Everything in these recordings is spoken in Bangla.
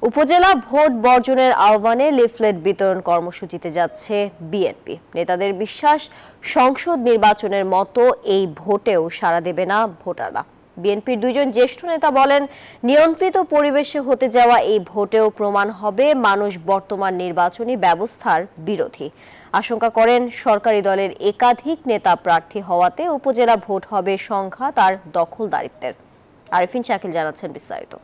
উপজেলা ভোট বর্জনের আহ্বানে লিফলেট বিতরণ কর্মসূচিতে যাচ্ছে বিএনপি। নেতাদের বিশ্বাস, সংসদ নির্বাচনের মতো এই ভোটেও সাড়া দেবে না ভোটাররা। বিএনপির দুইজন জ্যেষ্ঠ নেতা বলেন, নিয়ন্ত্রিত পরিবেশে হতে যাওয়া এই ভোটেও প্রমাণ হবে মানুষ বর্তমান নির্বাচনী ব্যবস্থার বিরোধী। আশঙ্কা করেন, সরকারি দলের একাধিক নেতা প্রার্থী হওয়াতে উপজেলা ভোট হবে সংঘাত আর দখলদারিত্বের। আরিফিন শাকিল জানাচ্ছেন বিস্তারিত।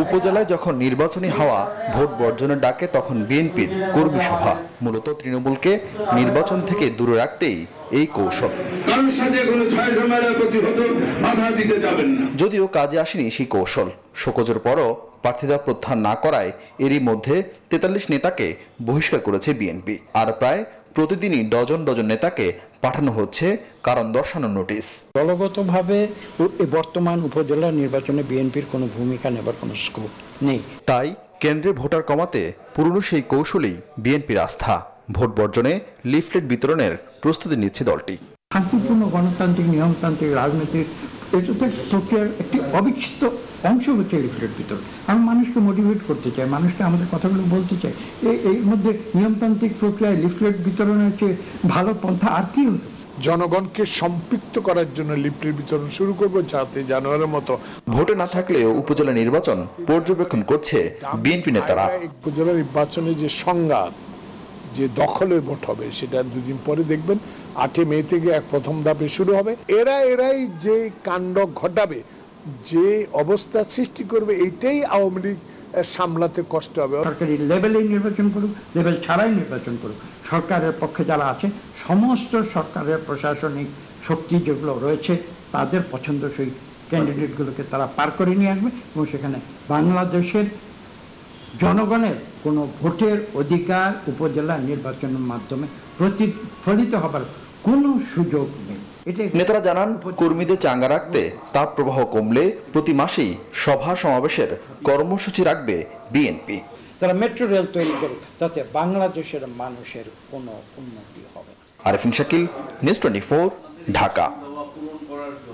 উপজেলায় যখন নির্বাচনী হাওয়া ভোট বর্জনের ডাকে, তখন বিএনপির কর্মী সভা। মূলত তৃণমূলকে নির্বাচন থেকে দূরে রাখতেই এই কৌশল। যদিও কাজে আসেনি সেই কৌশল। শোকজের পরও প্রার্থীরা প্রত্যাহার না করায় এরই মধ্যে 43 নেতাকে বহিষ্কার করেছে বিএনপি। আর প্রায় প্রতিদিনই ডজন ডজন নেতাকে পাঠানো হচ্ছে কারণ দর্শানোর নোটিশ। দলগতভাবে বর্তমান উপজেলা নির্বাচনে বিএনপির কোনো ভূমিকা নেবার কোনো স্কোপ নেই। তাই কেন্দ্রে ভোটার কমাতে পুরনো সেই কৌশলেই বিএনপির আস্থা। ভোট বর্জনে লিফলেট বিতরণের প্রস্তুতি নিচ্ছে দলটি। শান্তিপূর্ণ গণতান্ত্রিক নিয়মতান্ত্রিক রাজনৈতিক প্রক্রিয়ার একটি অবিচ্ছেদ্য অংশ হচ্ছে লিফলেট বিতরণ। আমি মানুষকে মোটিভেট করতে চাই, মানুষকে আমাদের কথাগুলো বলতে চাই। এর মধ্যে নিয়মতান্ত্রিক প্রক্রিয়ায় লিফলেট বিতরণের চেয়ে ভালো পন্থা আর কি হতো? জনগণকে সম্পৃক্ত করার জন্য লিফলেট বিতরণ শুরু করবো, যাতে জানুয়ারির মতো ভোটে না থাকলেও উপজেলা নির্বাচন পর্যবেক্ষণ করছে বিএনপি নেতারা। উপজেলা নির্বাচনে যে সংঘাত, যে দখলের ভোট হবে, সেটা দুদিন পরে দেখবেন। 8 মে থেকে প্রথম ধাপে শুরু হবে। এরাই যে কাণ্ড ঘটাবে, যে অবস্থা সৃষ্টি করবে, এইটাই আওয়ামী লীগ সামলাতে কষ্ট হবে। সরকারি লেভেলে নির্বাচন করুক, লেভেল ছাড়াই নির্বাচন করুক, সরকারের পক্ষে যারা আছে সমস্ত সরকারের প্রশাসনিক শক্তি যেগুলো রয়েছে তাদের পছন্দসই ক্যান্ডিডেটগুলোকে তারা পার করে নিয়ে আসবে এবং সেখানে বাংলাদেশের জনগণের কোনো ভোটের অধিকার উপজেলা নির্বাচনের মাধ্যমে প্রতিফলিত হবার কোনো সুযোগ নেই। নেতারা জানান, কর্মীদের চাঙ্গা রাখতে তাপ প্রবাহ কমলে প্রতি মাসেই সভা সমাবেশের কর্মসূচি রাখবে বিএনপি। তারা মেট্রো রেল তৈরি করুক, তাতে বাংলাদেশের মানুষের কোনো উন্নতি হবে। আরিফিন শাকিল, নিউজ 24, ঢাকা।